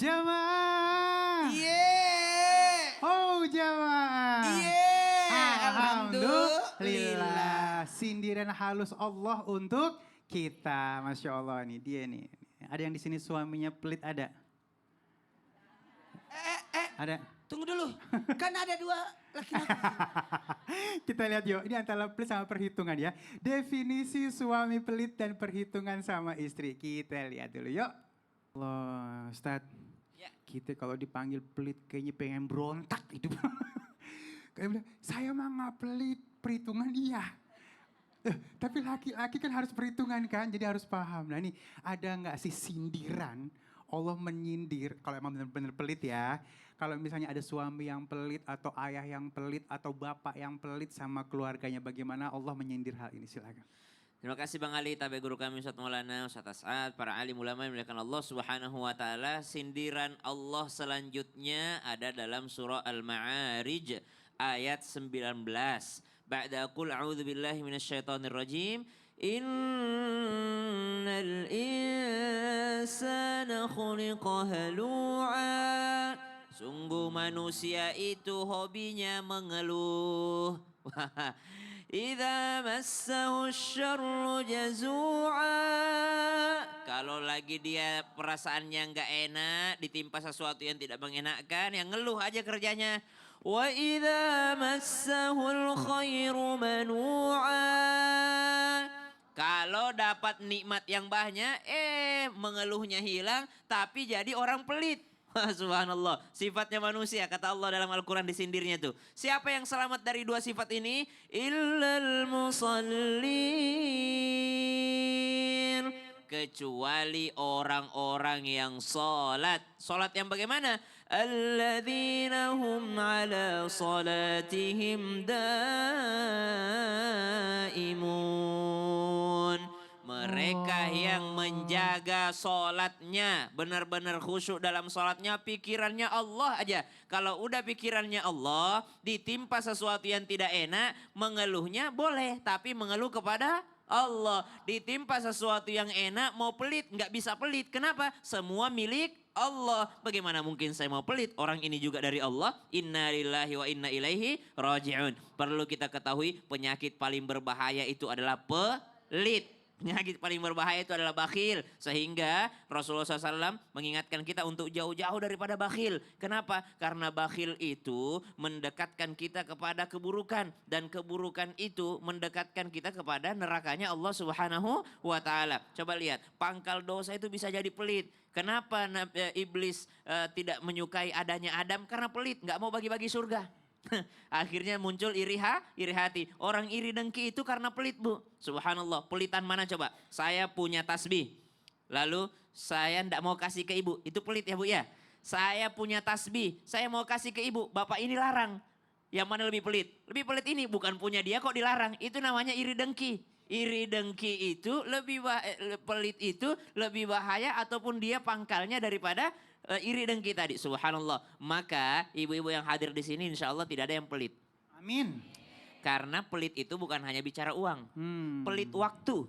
Jamaah. Yeay. Oh jamaah. Yeay. Alhamdulillah. Sindiran halus Allah untuk kita. Masya Allah nih dia nih. Ada yang di sini suaminya pelit ada? Ada? Tunggu dulu. Kan ada dua laki-laki. Kita lihat yuk, ini antara pelit sama perhitungan ya. Definisi suami pelit dan perhitungan sama istri. Kita lihat dulu yuk. Allah, Ustadz. Ya. Kita kalau dipanggil pelit kayaknya pengen berontak hidup. Kayak bilang, saya mah nggak pelit, perhitungan iya. Tapi laki-laki kan harus perhitungan kan, jadi harus paham. Nah ini ada nggak sih sindiran, Allah menyindir, kalau emang benar-benar pelit ya. Kalau misalnya ada suami yang pelit atau ayah yang pelit atau bapak yang pelit sama keluarganya, bagaimana Allah menyindir hal ini, silakan. Terima kasih Bang Ali, tabe guru kami Ustaz Maulana, Ustaz As'ad, para alim ulama yang dimuliakan Allah Subhanahu wa taala. Sindiran Allah selanjutnya ada dalam surah Al-Ma'arij ayat 19. Ba'da qul a'udzu billahi minasyaitonir rajim. Innal insana khuliqa halu'a. Sungguh manusia itu hobinya mengeluh. Idza massahu syarru jazu'a. Kalau lagi dia perasaannya nggak enak, ditimpa sesuatu yang tidak mengenakkan, yang ngeluh aja kerjanya. Wa idza massahul khairu manu'a. Kalau dapat nikmat yang banyak, mengeluhnya hilang, tapi jadi orang pelit. Subhanallah, sifatnya manusia, kata Allah dalam Al-Quran disindirnya tuh. Siapa yang selamat dari dua sifat ini? Illal musallin. Kecuali orang-orang yang sholat. Sholat yang bagaimana? Alladzina hum ala salatihim daimun. Mereka yang menjaga sholatnya, benar-benar khusyuk dalam sholatnya, pikirannya Allah aja. Kalau udah pikirannya Allah, ditimpa sesuatu yang tidak enak, mengeluhnya boleh, tapi mengeluh kepada Allah. Ditimpa sesuatu yang enak, mau pelit, nggak bisa pelit. Kenapa? Semua milik Allah. Bagaimana mungkin saya mau pelit? Orang ini juga dari Allah. Inna lillahi wa inna ilaihi raji'un. Perlu kita ketahui, penyakit paling berbahaya itu adalah pelit. Penyakit paling berbahaya itu adalah bakhil. Sehingga Rasulullah SAW mengingatkan kita untuk jauh-jauh daripada bakhil. Kenapa? Karena bakhil itu mendekatkan kita kepada keburukan. Dan keburukan itu mendekatkan kita kepada nerakanya Allah Subhanahu wa ta'ala. Coba lihat, pangkal dosa itu bisa jadi pelit. Kenapa iblis tidak menyukai adanya Adam? Karena pelit, gak mau bagi-bagi surga. Akhirnya muncul iri hati. Orang iri dengki itu karena pelit, Bu. Subhanallah, pelitan mana coba? Saya punya tasbih, lalu saya ndak mau kasih ke ibu. Itu pelit ya, Bu ya? Saya punya tasbih, saya mau kasih ke ibu. Bapak ini larang. Yang mana lebih pelit? Lebih pelit ini, bukan punya dia kok dilarang. Itu namanya iri dengki. Iri dengki itu pelit itu lebih bahaya ataupun dia pangkalnya daripada iri dengki tadi. Subhanallah. Maka ibu-ibu yang hadir di sini insya Allah tidak ada yang pelit. Amin. Karena pelit itu bukan hanya bicara uang. Pelit waktu.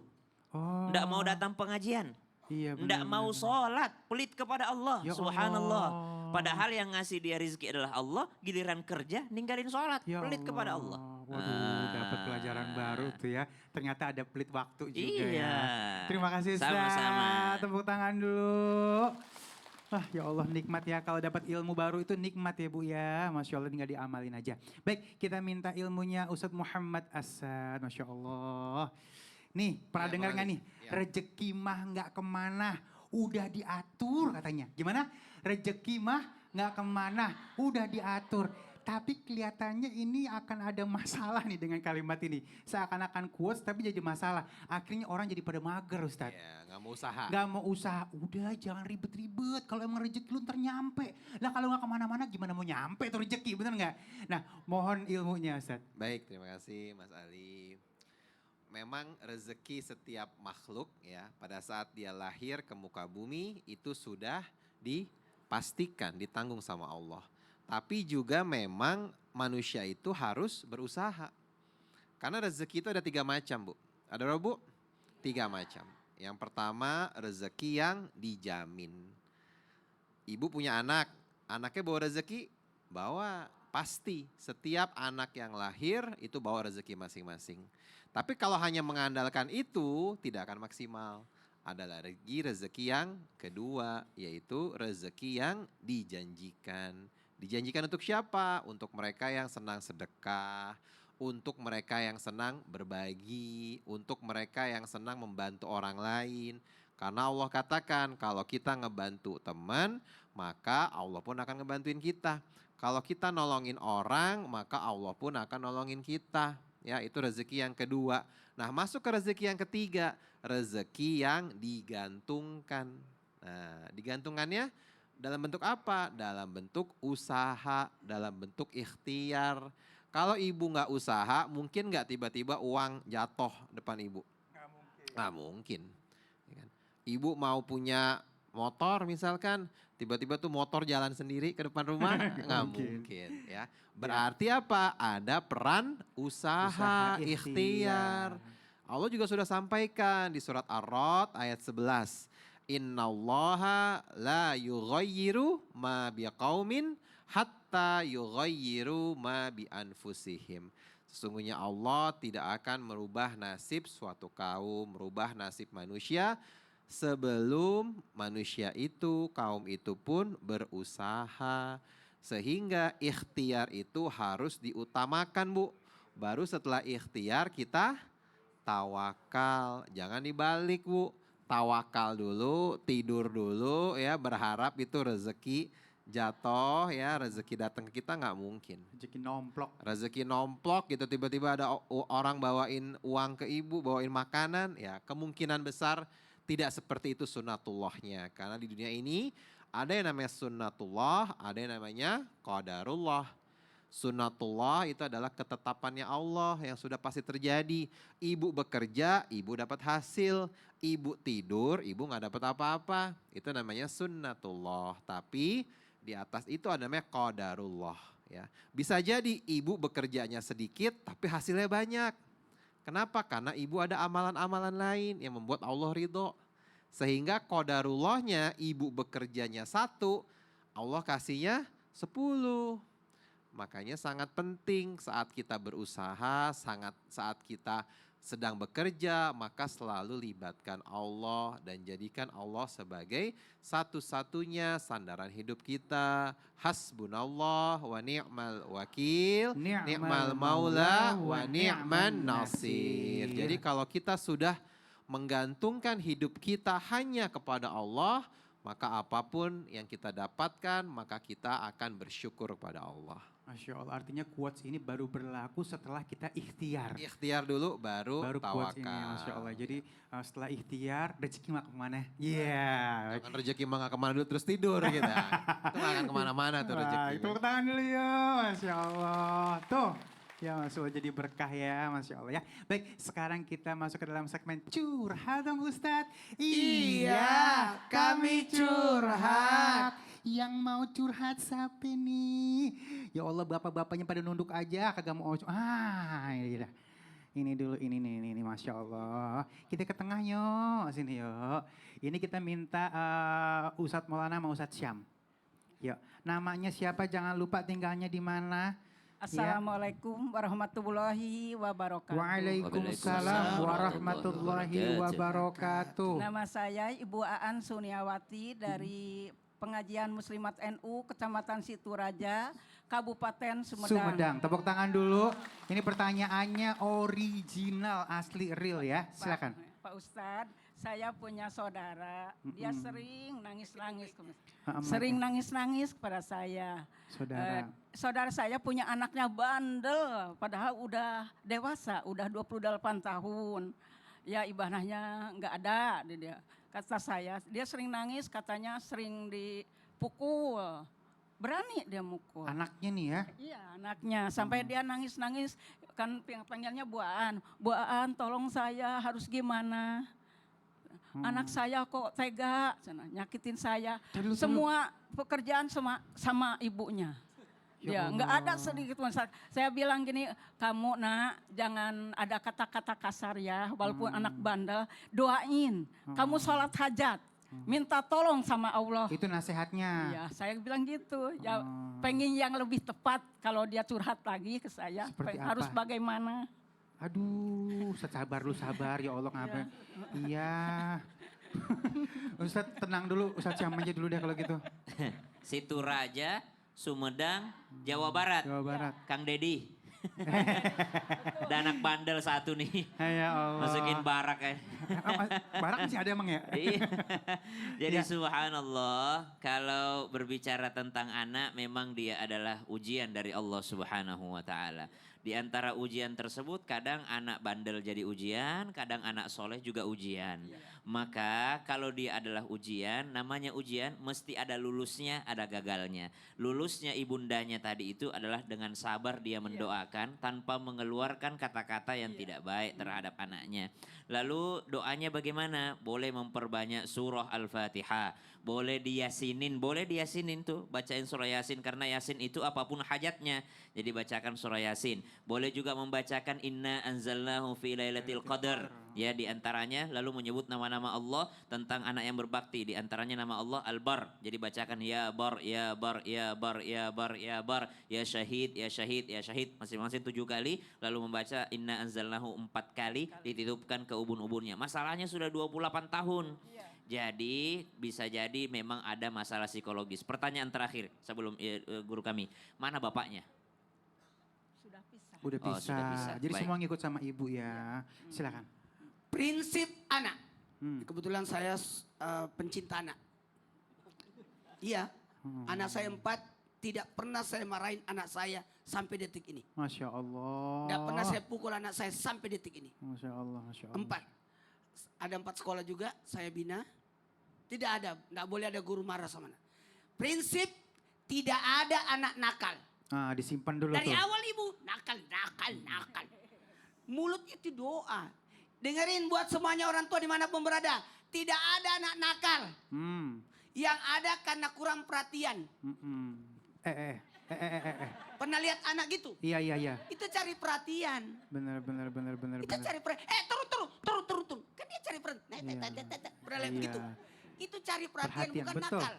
Oh. Nggak mau datang pengajian. Iya, Nggak mau sholat. Pelit kepada Allah. Ya Subhanallah. Allah. Padahal yang ngasih dia rezeki adalah Allah. Giliran kerja ninggalin sholat. Ya Pelit kepada Allah. Waduh, dapat pelajaran baru tuh ya. Ternyata ada pelit waktu juga Iya. ya. Terima kasih Ustaz. Sama-sama. Tepuk tangan dulu. Ah, ya Allah nikmat ya kalau dapat ilmu baru itu nikmat ya Bu ya. Masya Allah tinggal diamalin aja. Baik kita minta ilmunya Ustadz Muhammad Asad. Masya Allah. Nih pernah dengar nggak nih? Ya. Rezeki mah nggak kemana, udah diatur katanya. Gimana? Rezeki mah nggak kemana, udah diatur. Tapi kelihatannya ini akan ada masalah nih dengan kalimat ini. Seakan-akan quotes tapi jadi masalah. Akhirnya orang jadi pada mager Ustadz. Ya, nggak mau usaha. Gak mau usaha, udah jangan ribet-ribet. Kalau emang rezeki lu ntar nyampe. Lah kalau gak kemana-mana gimana mau nyampe tuh rezeki, bener gak? Nah mohon ilmunya Ustaz. Baik, terima kasih Mas Ali. Memang rezeki setiap makhluk ya pada saat dia lahir ke muka bumi itu sudah dipastikan, ditanggung sama Allah. Tapi juga memang manusia itu harus berusaha. Karena rezeki itu ada 3 macam, Bu. Ada berapa, Bu? 3 macam. Yang pertama rezeki yang dijamin. Ibu punya anak, anaknya bawa rezeki, bawa. Pasti setiap anak yang lahir itu bawa rezeki masing-masing. Tapi kalau hanya mengandalkan itu tidak akan maksimal. Ada lagi rezeki yang kedua, yaitu rezeki yang dijanjikan. Dijanjikan untuk siapa? Untuk mereka yang senang sedekah, untuk mereka yang senang berbagi, untuk mereka yang senang membantu orang lain. Karena Allah katakan kalau kita ngebantu teman, maka Allah pun akan ngebantuin kita. Kalau kita nolongin orang, maka Allah pun akan nolongin kita. Ya, itu rezeki yang kedua. Nah, masuk ke rezeki yang ketiga, rezeki yang digantungkan. Nah, digantungannya dalam bentuk apa? Dalam bentuk usaha, dalam bentuk ikhtiar. Kalau ibu nggak usaha, mungkin nggak tiba-tiba uang jatuh depan ibu. Nggak mungkin. Nggak mungkin. Ya kan? Ibu mau punya motor misalkan, tiba-tiba tuh motor jalan sendiri ke depan rumah, nggak mungkin ya. Berarti apa? Ada peran usaha, ikhtiar. Allah juga sudah sampaikan di surat Ar-Ra'd ayat 11. Innallaha la yughayyiru ma biqaumin hatta yughayyiru ma bi anfusihim. Sesungguhnya Allah tidak akan merubah nasib suatu kaum, merubah nasib manusia sebelum manusia itu, kaum itu pun berusaha. Sehingga ikhtiar itu harus diutamakan, Bu. Baru setelah ikhtiar kita tawakal. Jangan dibalik, Bu. Tawakal dulu, tidur dulu ya, berharap itu rezeki jatuh ya, rezeki datang ke kita nggak mungkin. Rezeki nomplok. Rezeki nomplok gitu, tiba-tiba ada orang bawain uang ke ibu, bawain makanan, ya kemungkinan besar tidak seperti itu sunnatullahnya. Karena di dunia ini ada yang namanya sunnatullah, ada yang namanya qadarullah. Sunnatullah itu adalah ketetapannya Allah yang sudah pasti terjadi. Ibu bekerja, ibu dapat hasil. Ibu tidur, ibu nggak dapat apa-apa. Itu namanya sunnatullah. Tapi di atas itu ada namanya qadarullah. Ya. Bisa jadi ibu bekerjanya sedikit tapi hasilnya banyak. Kenapa? Karena ibu ada amalan-amalan lain yang membuat Allah ridho. Sehingga qadarullahnya ibu bekerjanya 1, Allah kasihnya 10. Makanya sangat penting saat kita berusaha, saat kita sedang bekerja, maka selalu libatkan Allah dan jadikan Allah sebagai satu-satunya sandaran hidup kita. Hasbunallah wa ni'mal wakil, ni'mal maula wa ni'man nasir. Jadi kalau kita sudah menggantungkan hidup kita hanya kepada Allah, maka apapun yang kita dapatkan, maka kita akan bersyukur kepada Allah. Masya Allah, artinya quotes ini baru berlaku setelah kita ikhtiar. Ikhtiar dulu baru quotes tawakal. ini, Masya Allah. Jadi setelah ikhtiar, rezeki mah kemana? Iya. Jangan rezeki mah gak kemana dulu terus tidur gitu. Itu gak akan kemana-mana tuh rezeki. Tepuk tangan dulu ya, Masya Allah. Tuh, ya Masya Allah jadi berkah ya, Masya Allah ya. Baik, sekarang kita masuk ke dalam segmen curhat dong Ustadz. Iya, kami curhat. Yang mau curhat siapa nih? Ya Allah, bapak-bapaknya pada nunduk aja, kagak mau. Ini dah. Ini dulu, ini nih, ini Masya Allah. Kita ke tengah yuk, sini yuk. Ini kita minta Ustadz Maulana sama Ustadz Syam. Yuk, namanya siapa, jangan lupa tinggalnya di mana. Assalamualaikum warahmatullahi wabarakatuh. Waalaikumsalam warahmatullahi wabarakatuh. Nama saya Ibu Aan Suniawati dari Pengajian Muslimat NU Kecamatan Situraja, Kabupaten Sumedang. Tepuk tangan dulu. Ini pertanyaannya original, asli, real ya. Silakan. Pak Ustadz, saya punya saudara. Dia sering nangis-nangis. Sering nangis-nangis kepada saya. Saudara saya punya anaknya bandel, padahal udah dewasa, udah 28 tahun. Ya ibadahnya nggak ada dia. Kata saya, dia sering nangis, katanya sering dipukul. Berani dia mukul. Anaknya nih ya? Iya, anaknya. Sampai dia nangis-nangis, kan panggilnya Bu Aan. Bu Aan, tolong saya, harus gimana? Anak saya kok tega, nyakitin saya. Semua pekerjaan sama ibunya. Ya, nggak ada sedikit pun. Saya bilang gini, kamu nak jangan ada kata-kata kasar ya, walaupun anak bandel, doain. Kamu sholat hajat. minta tolong sama Allah. Itu nasihatnya. Ya, saya bilang gitu. Ya, Oh. pengen yang lebih tepat kalau dia curhat lagi ke saya. Seperti Harus apa? bagaimana? Aduh, Ustaz sabar lu sabar ya Allah ngapain. Iya. Ustaz tenang dulu, Ustaz siam aja dulu deh kalau gitu. Situ Raja, Sumedang, Jawa Barat. Jawa Barat. Kang Dedi. Ada anak bandel satu nih. Ya Allah. Masukin barak ya. Barak masih ada emang ya? Iya. Jadi Ya. subhanallah, kalau berbicara tentang anak memang dia adalah ujian dari Allah Subhanahu wa taala. Di antara ujian tersebut kadang anak bandel jadi ujian, kadang anak soleh juga ujian. Maka kalau dia adalah ujian, namanya ujian mesti ada lulusnya, ada gagalnya. Lulusnya ibundanya tadi itu adalah dengan sabar dia mendoakan tanpa mengeluarkan kata-kata yang tidak baik terhadap anaknya. Lalu doanya bagaimana? Boleh memperbanyak surah Al-Fatihah. Boleh diyasinin tuh. Bacain surah Yasin karena Yasin itu apapun hajatnya. Jadi bacakan surah Yasin. Boleh juga membacakan Inna anzalnahu fi lailatul qadar. Ya di antaranya lalu menyebut nama-nama Allah tentang anak yang berbakti. Di antaranya nama Allah Al-Bar. Jadi bacakan ya bar, ya bar, ya bar, ya bar, ya bar, ya syahid, ya syahid, ya syahid. Masing-masing 7 kali. Lalu membaca Inna anzalnahu 4 kali. Dititipkan ke ubun-ubunnya. Masalahnya sudah 28 tahun. Jadi bisa jadi memang ada masalah psikologis. Pertanyaan terakhir sebelum guru kami. Mana bapaknya? Sudah pisah. Udah Oh, bisa. sudah bisa. Jadi Baik. semua ngikut sama ibu ya. Silakan. Prinsip anak. Hmm. Kebetulan saya pencinta anak. Iya, anak saya 4, tidak pernah saya marahin anak saya sampai detik ini. Masya Allah. Tidak pernah saya pukul anak saya sampai detik ini. Masya Allah, Masya Allah. 4. Ada 4 sekolah juga saya bina. Tidak boleh ada guru marah sama anak. Prinsip tidak ada anak nakal. Ah, disimpan dulu Dari tuh. awal ibu nakal. Mulut itu doa. Dengerin buat semuanya orang tua dimanapun berada. Tidak ada anak nakal. Hmm. Yang ada karena kurang perhatian. Eh. Pernah lihat anak gitu? Iya. Itu cari perhatian. Bener. Itu cari perhatian. Turun. Kan dia cari perhatian. Iya. Pernah lihat begitu? Itu cari perhatian, Perhatian, bukan betul. nakal.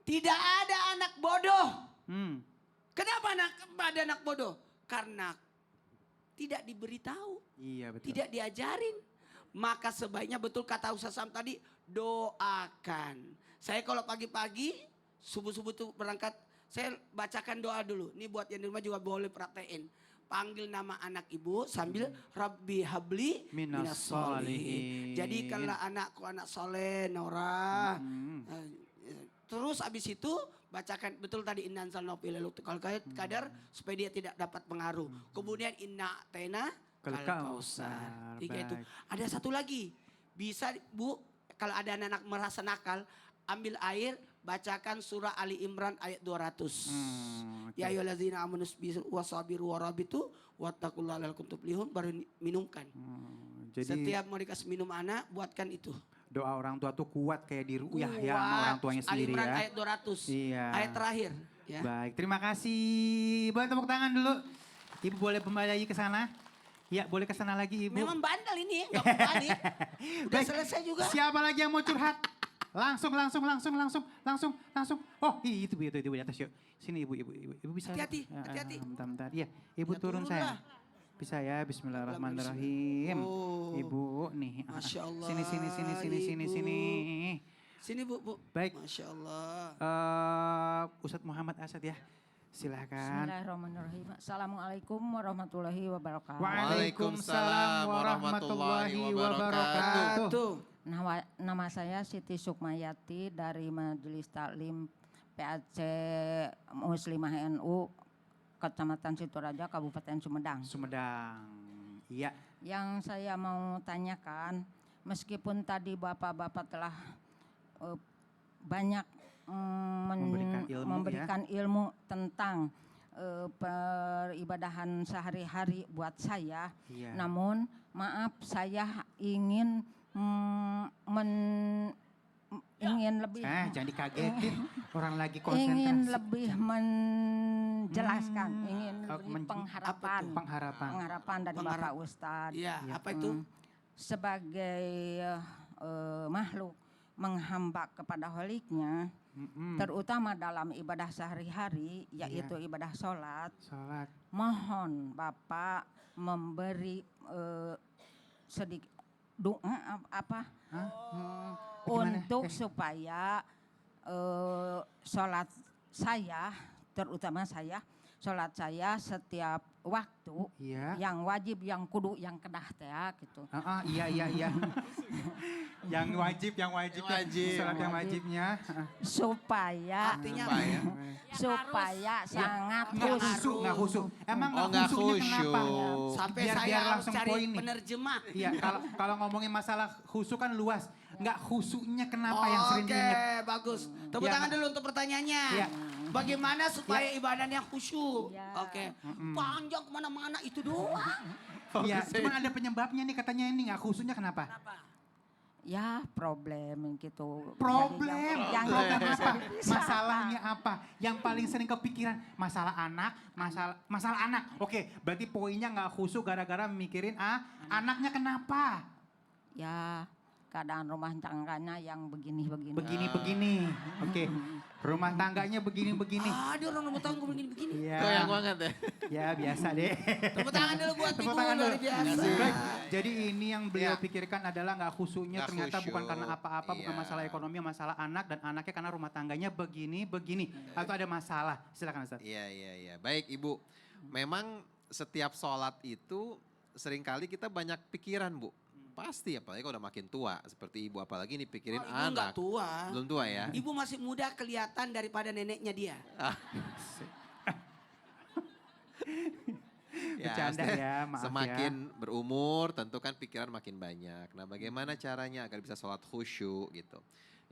Tidak ada anak bodoh. Kenapa ada anak bodoh? Karena tidak diberitahu. Iya betul. Tidak diajarin. Maka sebaiknya betul kata Ustaz Sam tadi, doakan. Saya kalau pagi-pagi, subuh-subuh tuh berangkat, saya bacakan doa dulu. Ini buat yang di rumah juga boleh praktein. Panggil nama anak ibu sambil Rabbi habli Minas sholihin. sholihin. Jadikanlah anakku anak soleh, Nora. Terus abis itu bacakan betul tadi inna anzalnahu fi lailatul qadar supaya dia tidak dapat pengaruh. Kemudian inna atena kal kausar. 3 itu. Baik. Ada satu lagi. Bisa Bu, kalau ada anak merasa nakal, ambil air, bacakan surah Ali Imran ayat 200. Oke. Ya ayyuhallazina amanu wasabiru warabitu wattaqullaha la'allakum tuflihun, baru minumkan. Jadi Setiap mau dikasih minum anak, buatkan itu. doa orang tua tuh kuat kayak di ru'yah ya sama orang tuanya Ali sendiri Imran ya. ayat 200. Iya. Ayat terakhir. Ya. Baik, terima kasih. Boleh tepuk tangan dulu. Ibu boleh kembali lagi ke sana? Ya, boleh ke sana lagi Ibu. Memang bandel ini, nggak mau balik. Udah Baik, selesai juga. Siapa lagi yang mau curhat? Langsung. Oh, itu di atas yuk. Sini Ibu bisa. Hati-hati, hati-hati. Bentar. Iya, Ibu Ya, turun turun saya. lah. Bisa ya, bismillahirrahmanirrahim. Oh. Ibu nih. Masya Allah, Sini. Ibu. Sini Bu. Baik. Masya Allah. Ustadz Muhammad Asad ya. Silahkan. Bismillahirrahmanirrahim. Assalamualaikum warahmatullahi wabarakatuh. Waalaikumsalam warahmatullahi wabarakatuh. Tuh. Nama saya Siti Sukmayati dari Majelis Taklim PAC Muslimah NU Kecamatan Situraja, Kabupaten Sumedang. Sumedang. Iya. Yang saya mau tanyakan, meskipun tadi bapak-bapak telah banyak memberikan ilmu tentang peribadahan sehari-hari buat saya, Iya. namun maaf saya ingin ingin lebih Jangan dikagetin. Orang lagi konsentrasi. ingin lebih menjelaskan, ingin beri pengharapan, pengharapan dari Bapak Ustadz. Iya, apa itu? Sebagai makhluk menghamba kepada Holiknya, terutama dalam ibadah sehari-hari, yaitu ibadah sholat. Mohon Bapak memberi sedikit doa untuk supaya sholat saya, terutama saya, sholat saya setiap waktu yang wajib, yang kudu, yang kedah teh gitu. Iya. yang wajib. Sholat yang wajibnya. Supaya sangat nggak khusyuk. Emang nggak khusyuknya kenapa? Sampai Biar saya harus langsung cari poin nih. penerjemah. Iya, kalau ngomongin masalah khusyuk kan luas. Nggak khusyuknya kenapa yang sering diingat? Oke, bagus. Tepuk tangan dulu untuk pertanyaannya. Iya. Bagaimana supaya ibadahnya khusyuk? Iya. Oke. Panjang kemana-mana itu doang. Iya, cuma ada penyebabnya nih katanya ini nggak khusyuknya kenapa? ya problem gitu. Problem. Jadi yang Problem apa? bisa Masalahnya apa? Yang paling sering kepikiran masalah anak, masalah anak. Oke, berarti poinnya nggak khusyuk gara-gara mikirin anaknya kenapa? Ya keadaan rumah tangganya yang begini-begini. Begini-begini. Oke. Rumah tangganya begini-begini. Dia orang rumah tangga begini-begini. Iya. Goyang banget ya. Ya biasa deh. Tepuk tangan dulu buat Tepuk Ibu, tangan dulu. luar biasa. Baik, jadi ini yang beliau Ya. pikirkan adalah nggak khusyuknya Nggak ternyata bukan khusyuk. karena apa-apa, bukan Iya. masalah ekonomi, masalah anak dan anaknya karena rumah tangganya begini. Atau ada masalah. Silakan Ustaz. Iya. Baik Ibu, memang setiap sholat itu seringkali kita banyak pikiran Bu. Pasti apalagi kalau udah makin tua seperti Ibu, apalagi nih pikirin Ibu nggak anak. tua. Belum tua ya? Ibu masih muda kelihatan daripada neneknya dia. Bercanda maksudnya ya, maaf semakin berumur tentu kan pikiran makin banyak. Nah bagaimana caranya agar bisa sholat khusyuk gitu.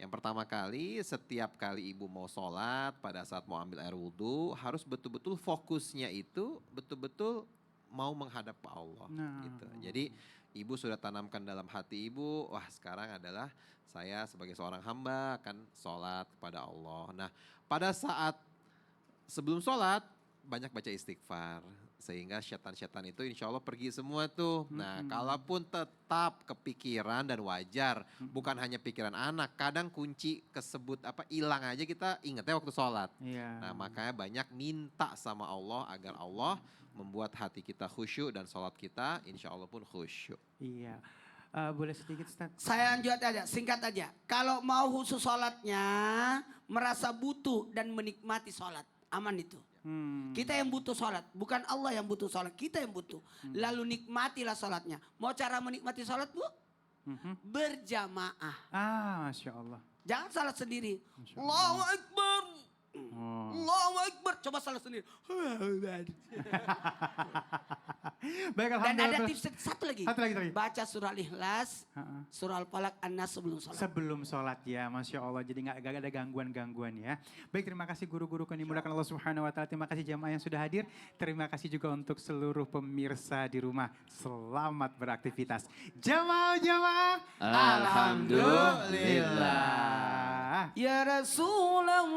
Yang pertama kali setiap kali ibu mau sholat pada saat mau ambil air wudhu harus betul-betul fokusnya itu betul-betul mau menghadap ke Allah gitu. Jadi ibu sudah tanamkan dalam hati ibu, wah sekarang adalah saya sebagai seorang hamba akan sholat kepada Allah. Nah pada saat sebelum sholat banyak baca istighfar. Sehingga syaitan-syaitan itu insya Allah pergi semua tuh. Nah kalaupun tetap kepikiran dan wajar. Bukan hanya pikiran anak. Kadang kunci kesebut hilang aja kita ingatnya waktu sholat. Iya. Nah makanya banyak minta sama Allah agar Allah membuat hati kita khusyuk dan sholat kita insya Allah pun khusyuk. Iya. Boleh sedikit Ustaz? Saya lanjut aja, singkat aja. Kalau mau khusus sholatnya, merasa butuh dan menikmati sholat. Aman itu. Kita yang butuh sholat, bukan Allah yang butuh sholat, kita yang butuh. Lalu nikmatilah sholatnya. Mau cara menikmati sholat Bu? Berjamaah. Masya Allah. Jangan salat sendiri. Masya Allah. Allahu Akbar. Allahu Akbar. Coba salat sendiri. Baik, Dan alhamdulillah. ada tips satu lagi. Satu lagi. Baca surah Al-Ikhlas, surah Al-Falaq, An-Nas sebelum sholat. Sebelum sholat ya, Masya Allah. Jadi nggak ada gangguan-gangguan ya. Baik, terima kasih guru-guru yang dimudahkan Allah Subhanahu Wa Taala. Terima kasih jamaah yang sudah hadir. Terima kasih juga untuk seluruh pemirsa di rumah. Selamat beraktivitas. Jamaah. Alhamdulillah. Ya Rasulullah.